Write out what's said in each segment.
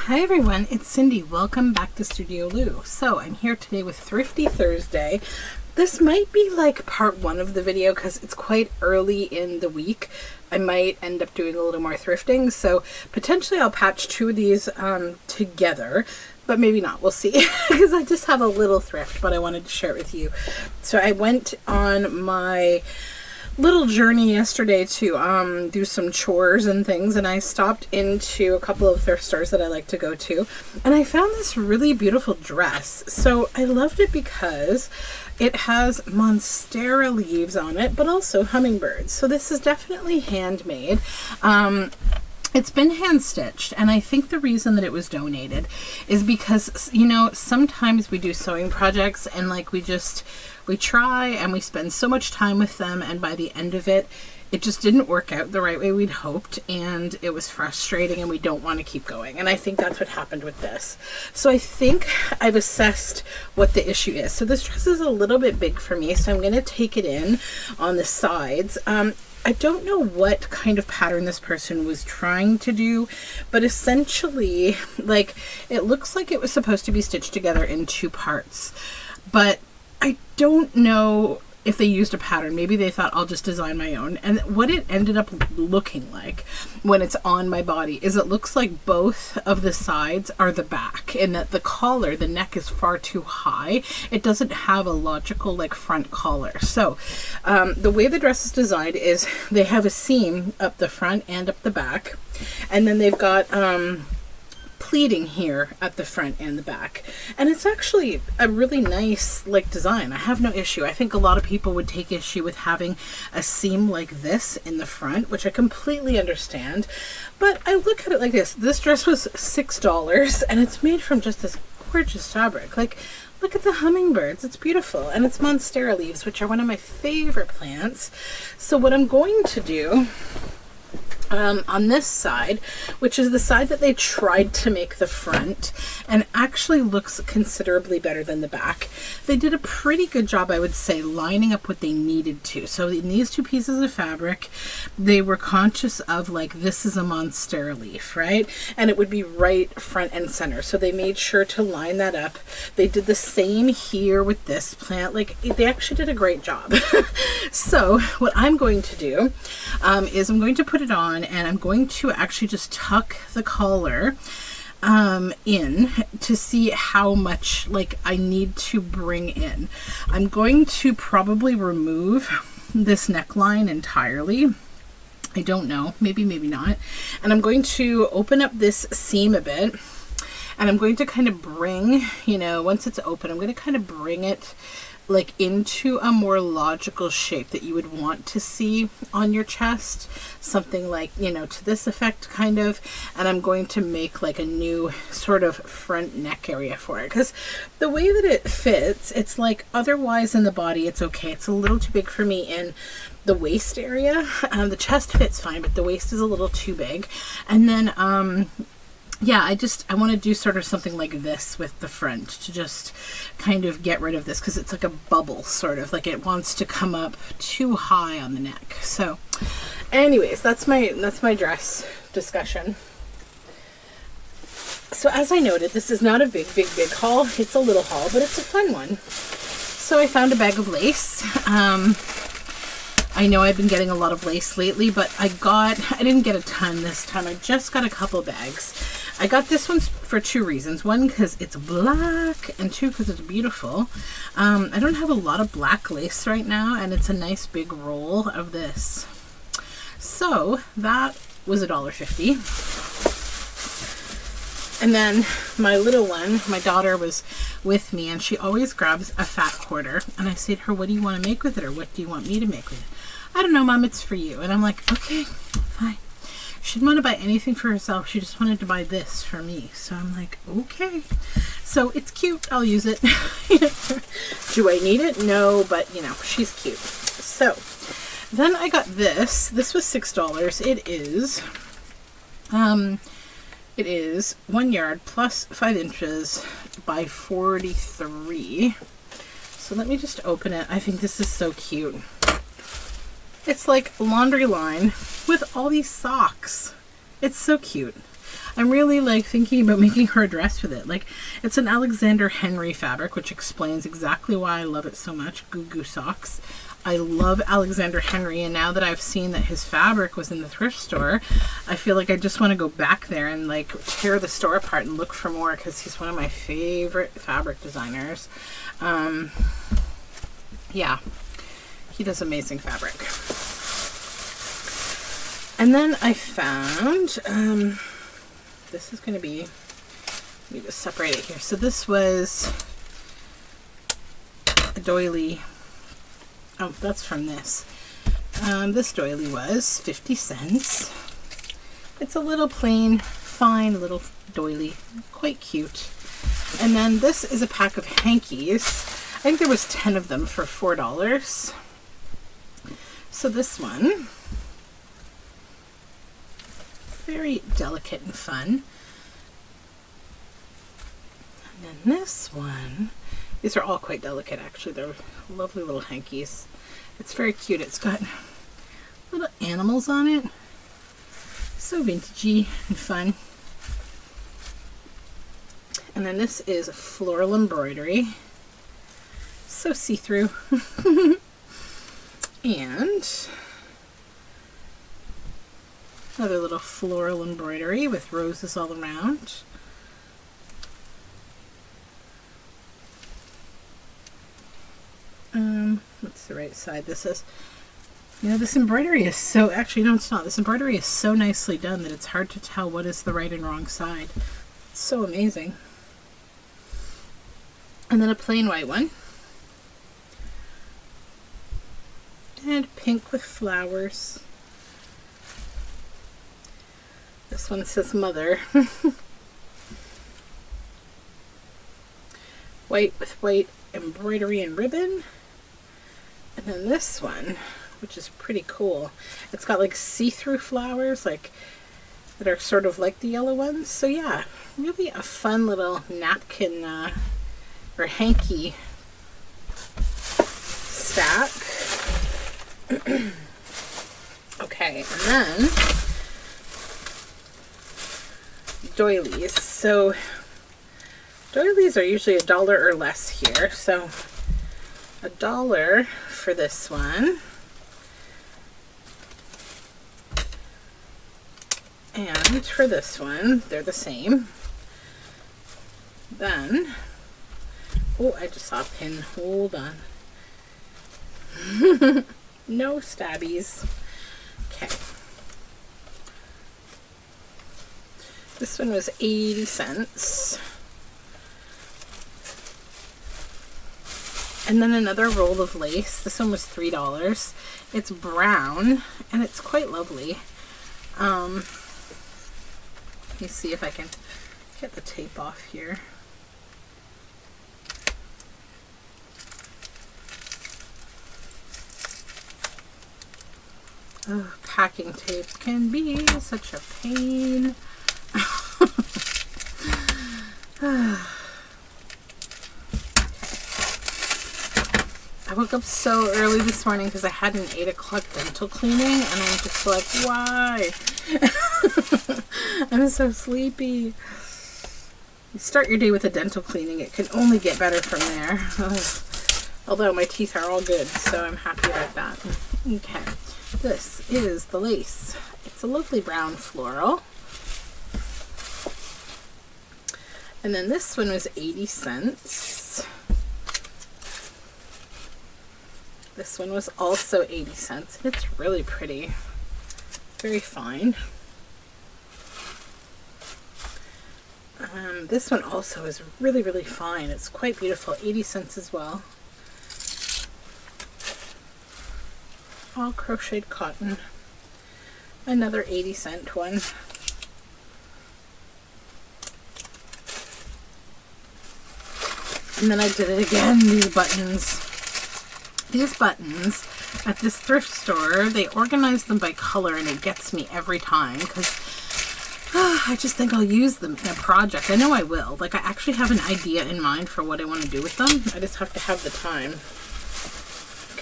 Hi everyone, it's Cindy. Welcome back to Studioloo. So I'm here today with Thrifty Thursday. This might be like part one of the video because it's quite early in the week. I might end up doing a little more thrifting, so potentially I'll patch two of these together, but maybe not. We'll see because I just have a little thrift, but I wanted to share it with you. So I went on my little journey yesterday to do some chores and things, and I stopped into a couple of thrift stores that I like to go to, and I found this really beautiful dress. So I loved it because it has monstera leaves on it, but also hummingbirds. So this is definitely handmade. It's been hand stitched, and I think the reason that it was donated is because, you know, sometimes we do sewing projects and like we try and we spend so much time with them, and by the end of it, it just didn't work out the right way we'd hoped, and it was frustrating and we don't want to keep going. And I think that's what happened with this. So I think I've assessed what the issue is. So this dress is a little bit big for me, so I'm going to take it in on the sides. I don't know what kind of pattern this person was trying to do, but essentially, like, it looks like it was supposed to be stitched together in two parts, but I don't know if they used a pattern. Maybe they thought I'll just design my own. And what it ended up looking like when it's on my body is it looks like both of the sides are the back, and that the collar, the neck is far too high. It doesn't have a logical like front collar. So the way the dress is designed is they have a seam up the front and up the back, and then they've got pleating here at the front and the back, and it's actually a really nice like design. I have no issue. I think a lot of people would take issue with having a seam like this in the front, which I completely understand, but I look at it like this dress was $6 and it's made from just this gorgeous fabric. Like, look at the hummingbirds, it's beautiful, and it's monstera leaves, which are one of my favorite plants. So what I'm going to do on this side, which is the side that they tried to make the front, and actually looks considerably better than the back. They did a pretty good job, I would say, lining up what they needed to. So in these two pieces of fabric, they were conscious of like, this is a monstera leaf, right? And it would be right front and center. So they made sure to line that up. They did the same here with this plant. Like, they actually did a great job. So what I'm going to do is I'm going to put it on, and I'm going to actually just tuck the collar in to see how much like I need to bring in. I'm going to probably remove this neckline entirely. I don't know, maybe not. And I'm going to open up this seam a bit, and I'm going to kind of bring, you know, once it's open, I'm going to kind of bring it like into a more logical shape that you would want to see on your chest, something like, you know, to this effect kind of. And I'm going to make like a new sort of front neck area for it, because the way that it fits, it's like otherwise in the body it's okay. It's a little too big for me in the waist area. The chest fits fine, but the waist is a little too big. And then yeah, I want to do sort of something like this with the front to just kind of get rid of this, because it's like a bubble, sort of like it wants to come up too high on the neck. So anyways, that's my dress discussion. So as I noted, this is not a big haul. It's a little haul, but it's a fun one. So I found a bag of lace. I know I've been getting a lot of lace lately, but I didn't get a ton this time. I just got a couple bags. I got this one for two reasons. One, because it's black, and two, because it's beautiful. I don't have a lot of black lace right now, and it's a nice big roll of this. So that was $1.50. And then my little one, my daughter was with me, and she always grabs a fat quarter, and I say to her, what do you want to make with it, or what do you want me to make with it? I don't know, Mom, it's for you. And I'm like, okay, fine. She didn't want to buy anything for herself. She just wanted to buy this for me. So I'm like, okay. So it's cute. I'll use it. Do I need it? No, but you know, she's cute. So then I got this. This was $6. It is 1 yard plus 5 inches by 43. So let me just open it. I think this is so cute. It's like laundry line with all these socks. It's so cute. I'm really like thinking about making her a dress with it. Like, it's an Alexander Henry fabric, which explains exactly why I love it so much. Goo Goo Socks. I love Alexander Henry, and now that I've seen that his fabric was in the thrift store, I feel like I just want to go back there and like tear the store apart and look for more, because he's one of my favorite fabric designers. Yeah, he does amazing fabric. And then I found, this is going to be, let me just separate it here. So this was a doily. Oh, that's from this. This doily was 50 cents. It's a little plain, fine little doily. Quite cute. And then this is a pack of hankies. I think there was 10 of them for $4. So this one, very delicate and fun. And then this one, these are all quite delicate actually. They're lovely little hankies. It's very cute. It's got little animals on it. So vintagey and fun. And then this is floral embroidery. So see-through. And another little floral embroidery with roses all around. What's the right side? This is, you know, this embroidery is so, actually no it's not. This embroidery is so nicely done that it's hard to tell what is the right and wrong side. It's so amazing. And then a plain white one. And pink with flowers. This one says mother. White with white embroidery and ribbon. And then this one, which is pretty cool. It's got like see-through flowers, like that are sort of like the yellow ones. So yeah, really a fun little napkin or hanky stack. Okay, and then doilies. So doilies are usually $1 or less here. So $1 for this one. And for this one, they're the same. Then, oh, I just saw a pin. Hold on. No stabbies. Okay. This one was 80 cents. And then another roll of lace. This one was $3. It's brown and it's quite lovely. Let me see if I can get the tape off here. Oh, packing tape can be such a pain. I woke up so early this morning because I had an 8 o'clock dental cleaning, and I'm just like, why? I'm so sleepy. You start your day with a dental cleaning, it can only get better from there. Although my teeth are all good, so I'm happy about that. Okay, this is the lace. It's a lovely brown floral. And then this one was 80 cents. This one was also 80 cents. It's really pretty. Very fine. This one also is really, really fine. It's quite beautiful. 80 cents as well. All crocheted cotton. Another 80-cent one. And then I did it again, these buttons. These buttons at this thrift store, they organize them by color, and it gets me every time because I just think I'll use them in a project. I know I will. Like, I actually have an idea in mind for what I want to do with them. I just have to have the time.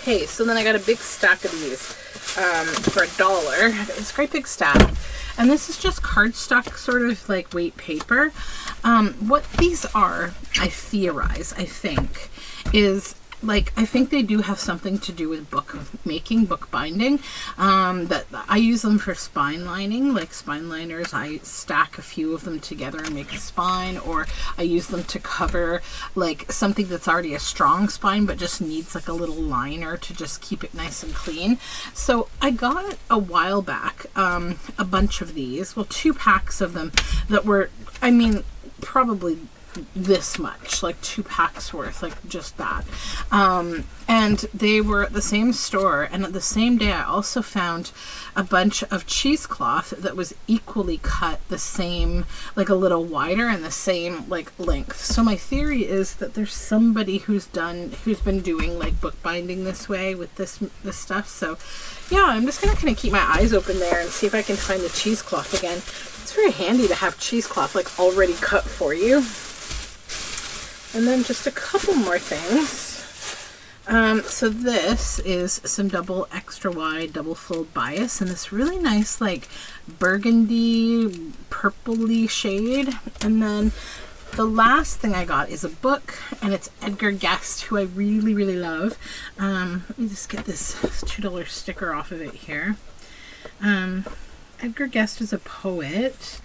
Okay, so then I got a big stack of these for $1. It's a great big stack. And this is just cardstock, sort of like weight paper. What these are, I theorize, I think, is like, I think they do have something to do with book making, book binding. That I use them for spine lining, like spine liners. I stack a few of them together and make a spine, or I use them to cover like something that's already a strong spine but just needs like a little liner to just keep it nice and clean. So I got a while back a bunch of these, well, 2 packs of them that were, I mean, probably this much, like 2 packs worth, like just that. And they were at the same store, and at the same day I also found a bunch of cheesecloth that was equally cut the same, like a little wider and the same like length. So my theory is that there's somebody who's been doing like bookbinding this way with this stuff. So yeah, I'm just gonna kind of keep my eyes open there and see if I can find the cheesecloth again. It's very handy to have cheesecloth like already cut for you. And then just a couple more things. So this is some double extra wide double fold bias, and this really nice like burgundy purpley shade. And then the last thing I got is a book, and it's Edgar Guest, who I really, really love. Let me just get this $2 sticker off of it here. Edgar Guest is a poet.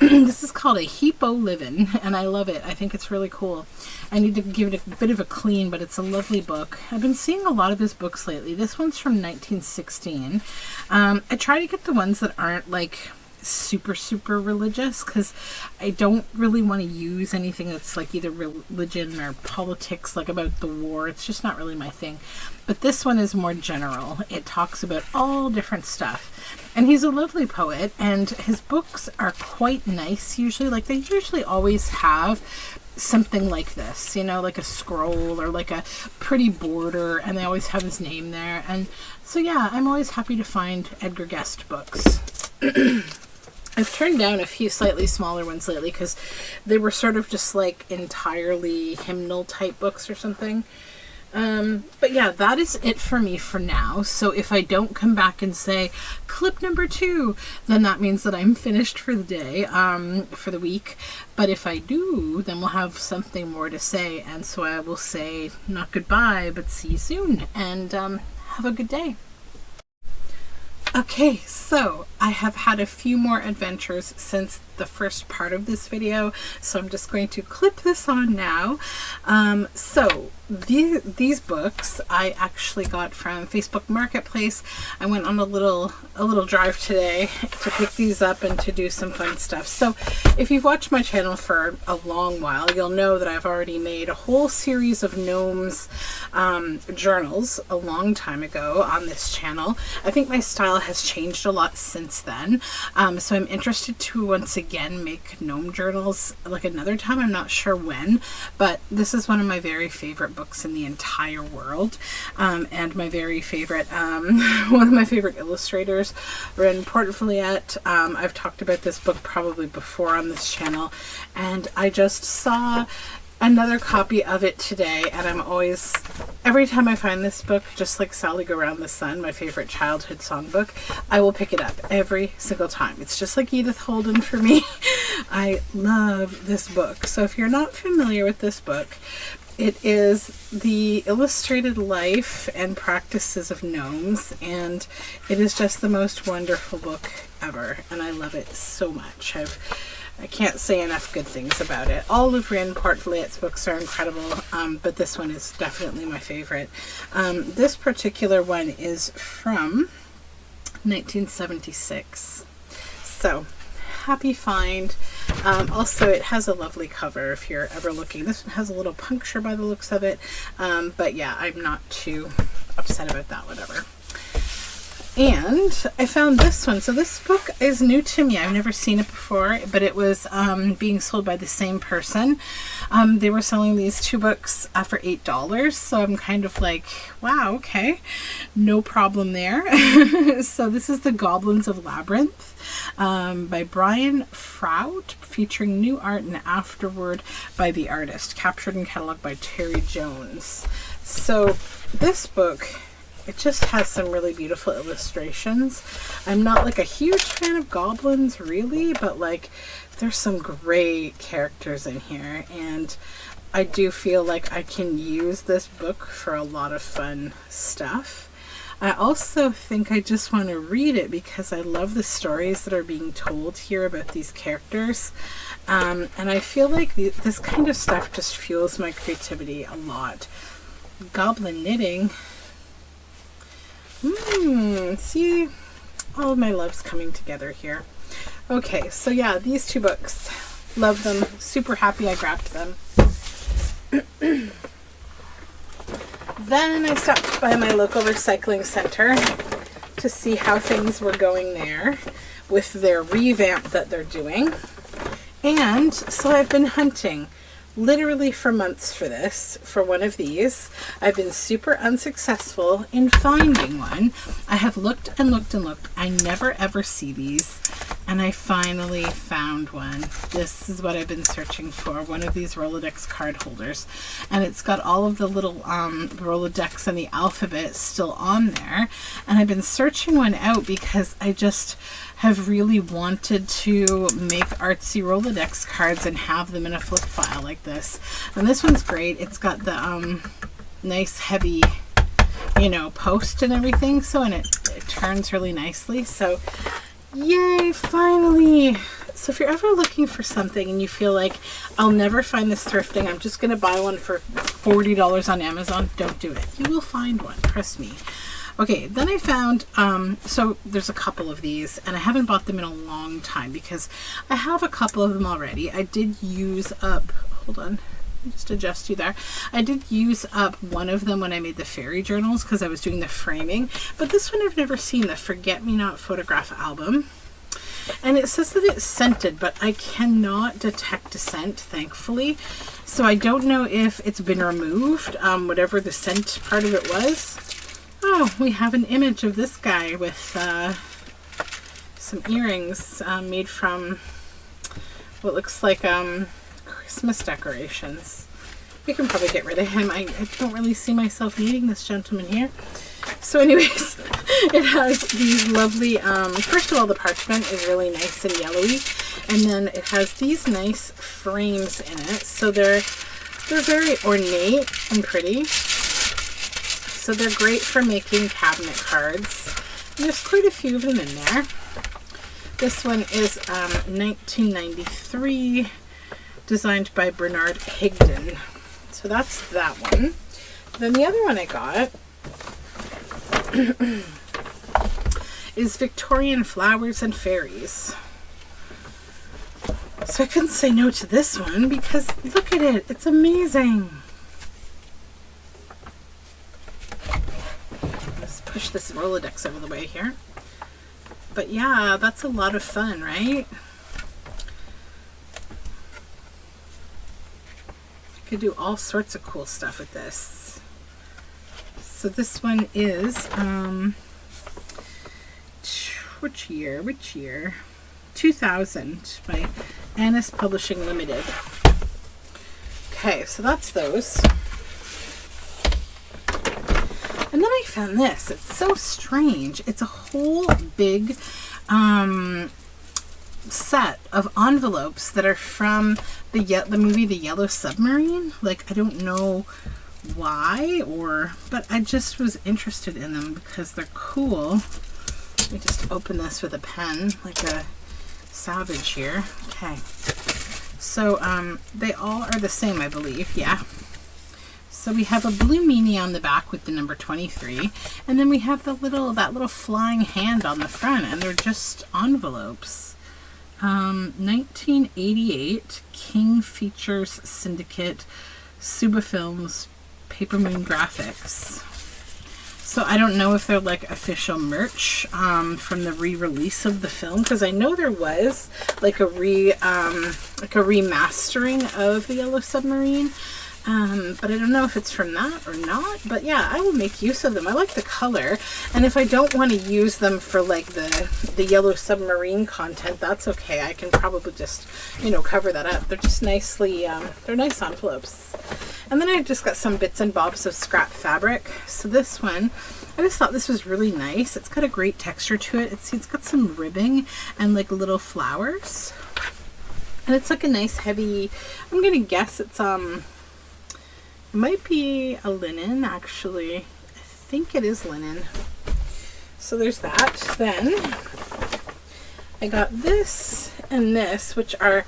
This is called A Heap O' Livin', and I love it. I think it's really cool. I need to give it a bit of a clean, but it's a lovely book. I've been seeing a lot of his books lately. This one's from 1916. I try to get the ones that aren't like super religious, because I don't really want to use anything that's like either religion or politics, like about the war. It's just not really my thing. But this one is more general. It talks about all different stuff. And he's a lovely poet, and his books are quite nice usually. Like, they usually always have something like this, you know, like a scroll or like a pretty border, and they always have his name there. And so yeah, I'm always happy to find Edgar Guest books. I've turned down a few slightly smaller ones lately because they were sort of just like entirely hymnal type books or something. But yeah, that is it for me for now. So if I don't come back and say clip number 2, then that means that I'm finished for the day, for the week. But if I do, then we'll have something more to say. And so I will say not goodbye, but see you soon, and have a good day. Okay, so I have had a few more adventures since the first part of this video, so I'm just going to clip this on now. So these books I actually got from Facebook Marketplace. I went on a little drive today to pick these up and to do some fun stuff. So if you've watched my channel for a long while, you'll know that I've already made a whole series of gnomes journals a long time ago on this channel. I think my style has changed a lot since then, so I'm interested to once again make gnome journals like another time. I'm not sure when, but this is one of my very favorite books in the entire world, and my very favorite one of my favorite illustrators, Ren Portfolliet. I've talked about this book probably before on this channel, and I just saw another copy of it today, and I'm always, every time I find this book, just like Sally Go Round the Sun, my favorite childhood songbook, I will pick it up every single time. It's just like Edith Holden for me. I love this book. So if you're not familiar with this book, it is the illustrated life and practices of gnomes, and it is just the most wonderful book ever, and I love it so much. I can't say enough good things about it. All of Ren Portfolliet's books are incredible, but this one is definitely my favorite. This particular one is from 1976. So, happy find. Also, it has a lovely cover if you're ever looking. This one has a little puncture by the looks of it, but yeah, I'm not too upset about that, whatever. And I found this one. So this book is new to me. I've never seen it before, but it was being sold by the same person. They were selling these 2 books for $8. So I'm kind of like, wow, okay, no problem there. So this is The Goblins of Labyrinth by Brian Frout, featuring new art and afterword by the artist, captured and cataloged by Terry Jones. So this book, it just has some really beautiful illustrations. I'm not like a huge fan of goblins really, but like there's some great characters in here, and I do feel like I can use this book for a lot of fun stuff. I also think I just want to read it because I love the stories that are being told here about these characters. And I feel like this kind of stuff just fuels my creativity a lot. Goblin knitting. See, all of my loves coming together here. Okay, so yeah, these two books. Love them. Super happy I grabbed them. Then I stopped by my local recycling center to see how things were going there with their revamp that they're doing. And so I've been hunting literally for months for one of these. I've been super unsuccessful in finding one. I have looked and looked and looked. I never ever see these, and I finally found one. This is what I've been searching for, one of these Rolodex card holders, and it's got all of the little Rolodex and the alphabet still on there, and I've been searching one out because I just have really wanted to make artsy Rolodex cards and have them in a flip file like this. And this one's great. It's got the nice heavy, you know, post and everything, so, and it turns really nicely. So yay, finally. So if you're ever looking for something and you feel like I'll never find this thrifting, I'm just gonna buy one for $40 on Amazon, don't do it. You will find one, trust me. Okay, then I found, so there's a couple of these, and I haven't bought them in a long time because I have a couple of them already. I did use up, hold on, let me just adjust you there. I did use up one of them when I made the fairy journals because I was doing the framing, but this one I've never seen, the Forget-Me-Not photograph album. And it says that it's scented, but I cannot detect a scent, thankfully. So I don't know if it's been removed, whatever the scent part of it was. Oh, we have an image of this guy with some earrings made from what looks like Christmas decorations. We can probably get rid of him. I don't really see myself needing this gentleman here. So anyways, it has these lovely, first of all, the parchment is really nice and yellowy. And then it has these nice frames in it. So they're very ornate and pretty. So they're great for making cabinet cards. And there's quite a few of them in there. This one is 1993, designed by Bernard Higdon. So that's that one. Then the other one I got is Victorian Flowers and Fairies. So I couldn't say no to this one because look at it, it's amazing. Let's push this Rolodex out of the way here. But yeah, that's a lot of fun, right? I could do all sorts of cool stuff with this. So this one is, which year? 2000 by Annis Publishing Limited. Okay, so that's those. And then I found this. It's so strange. It's a whole big set of envelopes that are from the movie The Yellow Submarine. Like, I don't know why, but I just was interested in them because they're cool. Let me just open this with a pen, like a savage here. Okay. So, they all are the same, I believe. Yeah. So we have a blue meanie on the back with the number 23, and then we have that little flying hand on the front, and they're just envelopes. 1988 King Features Syndicate, Suba Films, Paper Moon Graphics. So I don't know if they're like official merch from the re-release of the film, because I know there was like a remastering of The Yellow Submarine. but I don't know if it's from that or not. But yeah, I will make use of them. I like the color, and if I don't want to use them for like the yellow submarine content, that's okay. I can probably just, you know, cover that up. They're just nicely, they're nice envelopes. And then I just got some bits and bobs of scrap fabric. So this one, I just thought this was really nice. It's got a great texture to it. It's got some ribbing and like little flowers. And it's like a nice heavy, I'm gonna guess it's it might be a linen actually. I think it is linen. So there's that. Then I got this and this, which are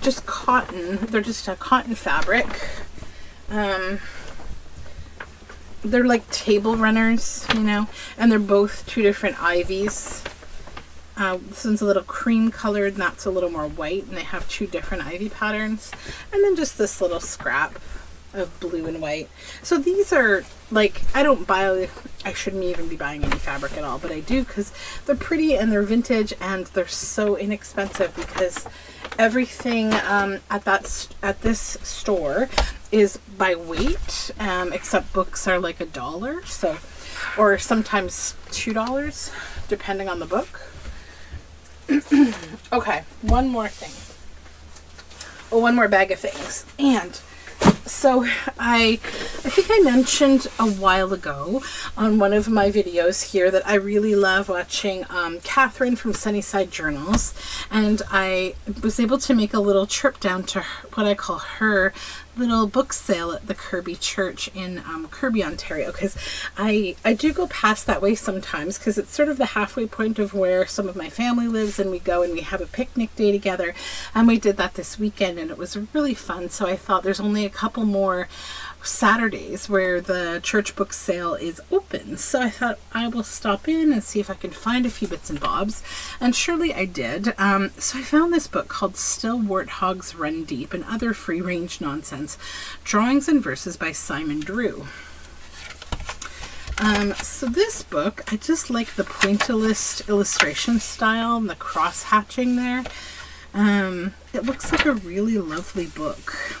just cotton. They're just a cotton fabric. They're like table runners, you know, and they're both two different ivies. This one's a little cream colored and that's a little more white, and they have two different ivy patterns. And then just this little scrap of blue and white. So these are like, I shouldn't even be buying any fabric at all, but I do because they're pretty and they're vintage and they're so inexpensive, because everything at this store is by weight, except books are like $1, so, or sometimes $2 depending on the book. Okay, one more thing. Oh, one more bag of things. And so I think I mentioned a while ago on one of my videos here that I really love watching Catherine from Sunnyside Journals, and I was able to make a little trip down to what I call her little book sale at the Kirby Church in Kirby, Ontario, because I do go past that way sometimes, because it's sort of the halfway point of where some of my family lives, and we go and we have a picnic day together, and we did that this weekend and it was really fun. So I thought there's only a couple more Saturdays where the church book sale is open, so I thought I will stop in and see if I can find a few bits and bobs, and surely I did. So I found this book called Still Warthogs Run Deep and Other Free Range Nonsense, Drawings and Verses by Simon Drew. So this book, I just like the pointillist illustration style and the cross hatching there. It looks like a really lovely book.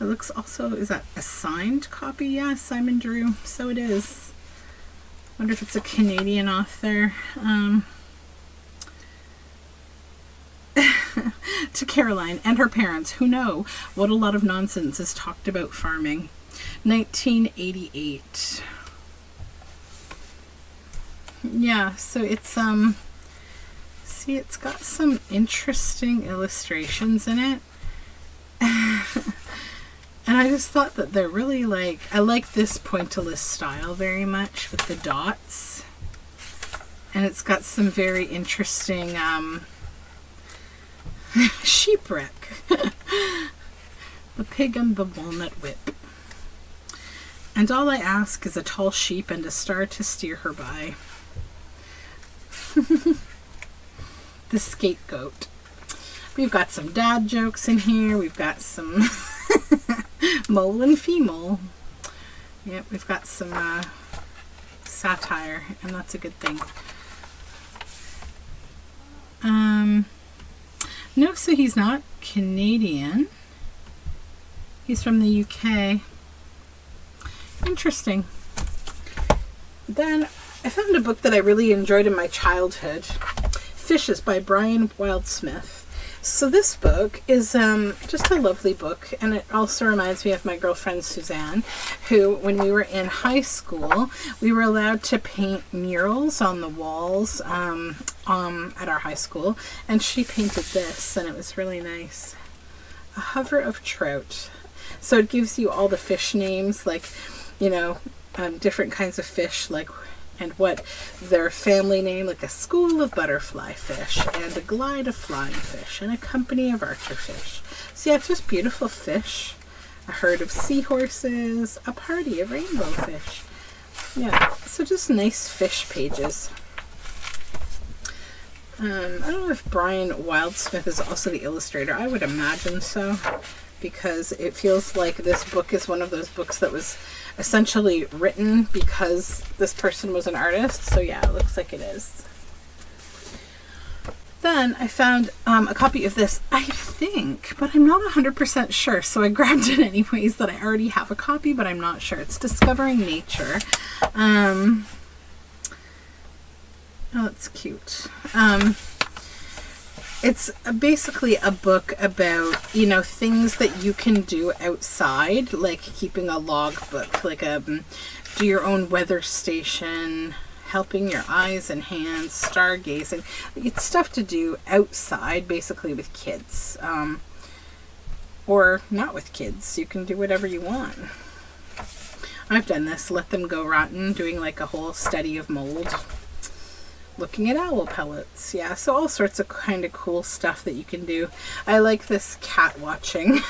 It looks also, is that a signed copy? Yeah, Simon Drew. So it is. Wonder if it's a Canadian author. To Caroline and her parents who know what a lot of nonsense is talked about farming. 1988. Yeah, so it's see, it's got some interesting illustrations in it. And I just thought that they're really like, I like this pointillist style very much with the dots. And it's got some very interesting sheepwreck. The pig and the walnut whip. And all I ask is a tall sheep and a star to steer her by. The scapegoat. We've got some dad jokes in here. We've got some mole and female. Yep, we've got some satire, and that's a good thing. No, so he's not Canadian. He's from the UK. Interesting. Then I found a book that I really enjoyed in my childhood. Fishes by Brian Wildsmith. So this book is just a lovely book, and it also reminds me of my girlfriend Suzanne, who, when we were in high school, we were allowed to paint murals on the walls at our high school, and she painted this, and it was really nice. A hover of trout. So it gives you all the fish names, like, you know, different kinds of fish, like, and what their family name, like a school of butterfly fish, and a glide of flying fish, and a company of archer fish. So yeah, it's just beautiful fish, a herd of seahorses, a party of rainbow fish. Yeah, so just nice fish pages. I don't know if Brian Wildsmith is also the illustrator. I would imagine so, because it feels like this book is one of those books that was essentially written because this person was an artist. So yeah, it looks like it is. Then I found a copy of this. I think, but I'm not 100% sure. So I grabbed it anyways, that I already have a copy, but I'm not sure. It's Discovering Nature. Oh, that's cute. It's basically a book about, you know, things that you can do outside, like keeping a logbook, like do your own weather station, helping your eyes and hands, stargazing. It's stuff to do outside, basically with kids, or not with kids. You can do whatever you want. I've done this, let them go rotten, doing like a whole study of mold, looking at owl pellets. Yeah, so all sorts of kind of cool stuff that you can do. I like this cat watching.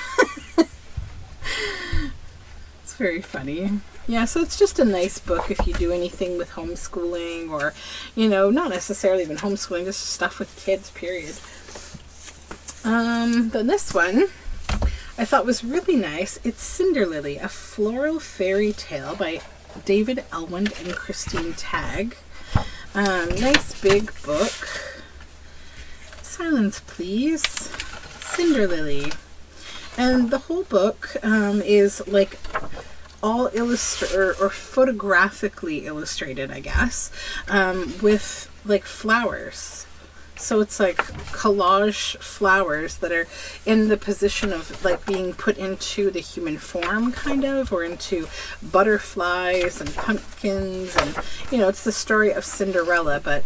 It's very funny. Yeah, so it's just a nice book if you do anything with homeschooling, or, you know, not necessarily even homeschooling, just stuff with kids, period. Then this one I thought was really nice. It's Cinderlily, a floral fairy tale by David Elwand and Christine Tagg. Nice big book. Silence, please. Cinderlily. And the whole book is like all illustrated or photographically illustrated, I guess, with like flowers. So it's like collage flowers that are in the position of like being put into the human form, kind of, or into butterflies and pumpkins, and, you know, it's the story of Cinderella, but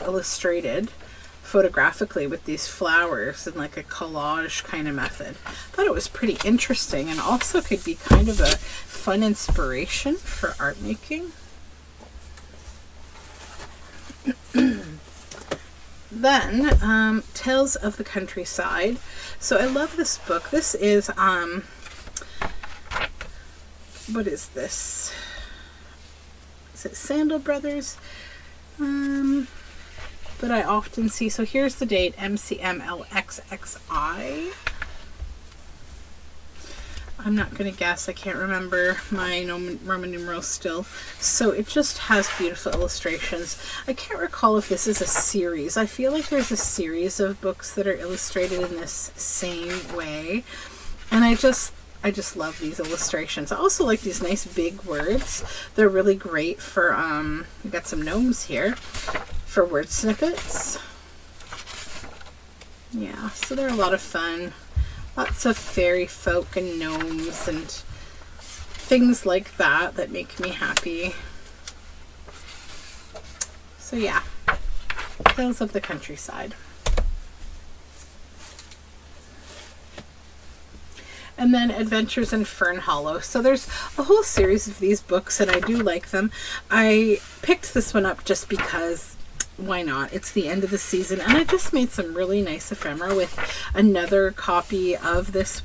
illustrated photographically with these flowers in like a collage kind of method. I thought it was pretty interesting, and also could be kind of a fun inspiration for art making. Then Tales of the Countryside. So I love this book. This is what is this? Is it Sandal Brothers? That I often see. So here's the date, MCMLXXI. I'm not going to guess. I can't remember my Roman numerals still. So it just has beautiful illustrations. I can't recall if this is a series. I feel like there's a series of books that are illustrated in this same way. And I just love these illustrations. I also like these nice big words. They're really great for, we've got some gnomes here, for word snippets. Yeah, so they're a lot of fun. Lots of fairy folk and gnomes and things like that that make me happy. So yeah, Tales of the Countryside. And then Adventures in Fern Hollow. So there's a whole series of these books, and I do like them. I picked this one up just because, why not? It's the end of the season, and I just made some really nice ephemera with another copy of this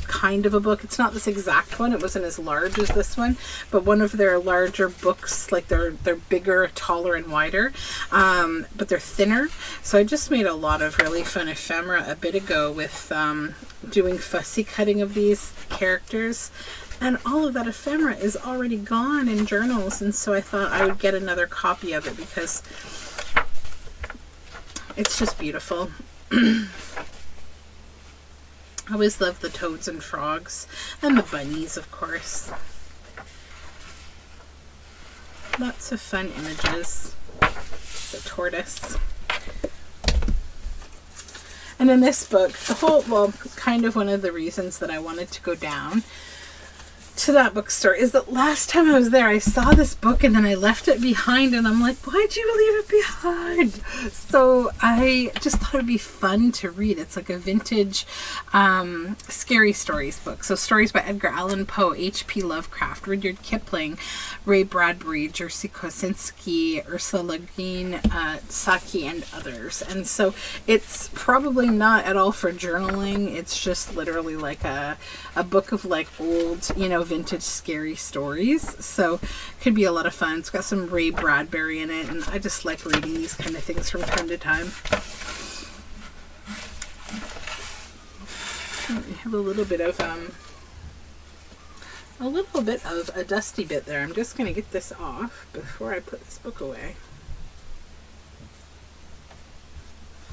kind of a book. It's not this exact one. It wasn't as large as this one, but one of their larger books, like they're bigger, taller, and wider, but they're thinner. So I just made a lot of really fun ephemera a bit ago with doing fussy cutting of these characters. And all of that ephemera is already gone in journals, and so I thought I would get another copy of it because it's just beautiful. I always love the toads and frogs, and the bunnies, of course. Lots of fun images. The tortoise. And in this book, kind of one of the reasons that I wanted to go down to that bookstore is that last time I was there, I saw this book and then I left it behind, and I'm like, why'd you leave it behind? So I just thought it'd be fun to read. It's like a vintage scary stories book. So stories by Edgar Allan Poe, H.P. Lovecraft, Rudyard Kipling, Ray Bradbury, Jerzy Kosinski, Ursula Le Guin, Saki, and others. And so it's probably not at all for journaling. It's just literally like a book of like old, vintage scary stories. So could be a lot of fun. It's got some Ray Bradbury in it, and I just like reading these kind of things from time to time. We have a little bit of a dusty bit there. I'm just going to get this off before I put this book away.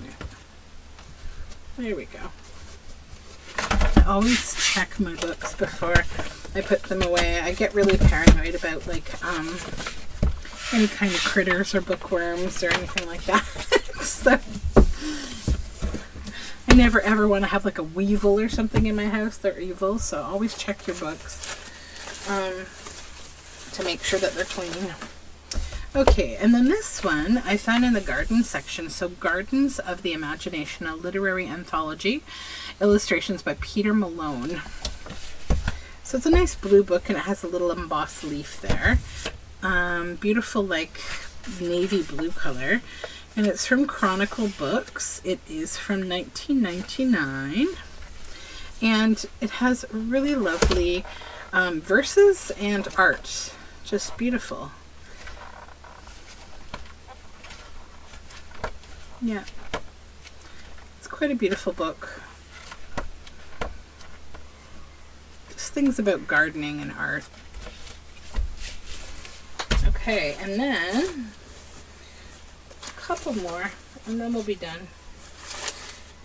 Yeah. There we go. always check my books before I put them away. I get really paranoid about like any kind of critters or bookworms or anything like that. So I never ever want to have like a weevil or something in my house. They're evil, so always check your books to make sure that they're clean. Okay, and then this one I found in the garden section. So Gardens of the Imagination, a literary anthology, illustrations by Peter Malone. So it's a nice blue book and it has a little embossed leaf there. Beautiful like navy blue color. And it's from Chronicle Books. It is from 1999. And it has really lovely verses and art. Just beautiful. Yeah. It's quite a beautiful book. Just things about gardening and art. Okay, and then a couple more, and then we'll be done.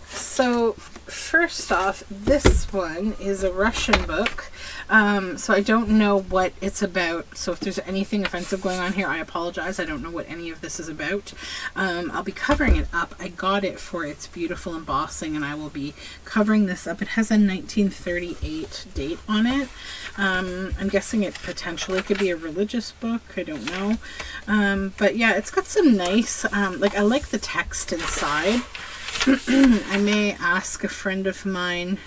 So first off, this one is a Russian book. So I don't know what it's about. So if there's anything offensive going on here, I apologize. I don't know what any of this is about. I'll be covering it up. I got it for its beautiful embossing, and I will be covering this up. It has a 1938 date on it. I'm guessing it potentially could be a religious book. I don't know. But yeah, it's got some nice, like I like the text inside. I may ask a friend of mine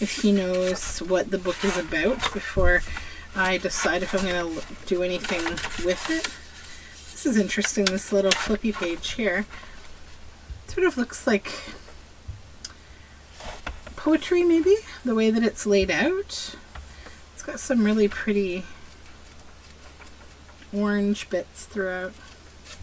if he knows what the book is about before I decide if I'm going to do anything with it. This is interesting, this little flippy page here. It sort of looks like poetry maybe, the way that it's laid out. It's got some really pretty orange bits throughout.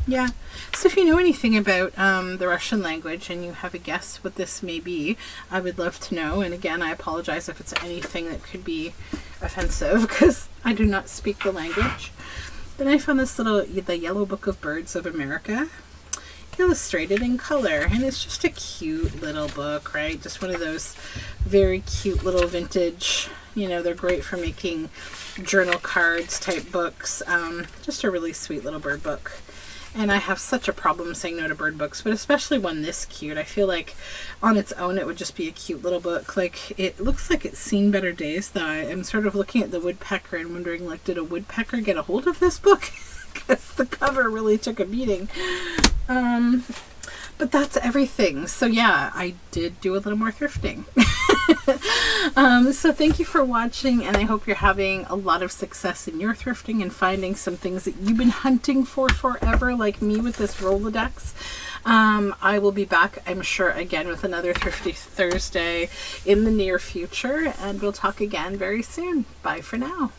Yeah, so if you know anything about the Russian language and you have a guess what this may be, I would love to know. And again, I apologize if it's anything that could be offensive because I do not speak the language. Then I found this little, the Yellow Book of Birds of America, illustrated in color. And it's just a cute little book, right? Just one of those very cute little vintage, you know, they're great for making journal cards type books. Just a really sweet little bird book. And I have such a problem saying no to bird books, but especially one this cute. I feel like on its own it would just be a cute little book. Like, it looks like it's seen better days, though. I'm sort of looking at the woodpecker and wondering, like, did a woodpecker get a hold of this book? Because the cover really took a beating. But that's everything. So yeah, I did do a little more thrifting. So thank you for watching, and I hope you're having a lot of success in your thrifting and finding some things that you've been hunting for forever, like me with this Rolodex. I will be back, I'm sure, again with another Thrifty Thursday in the near future, and we'll talk again very soon. Bye for now.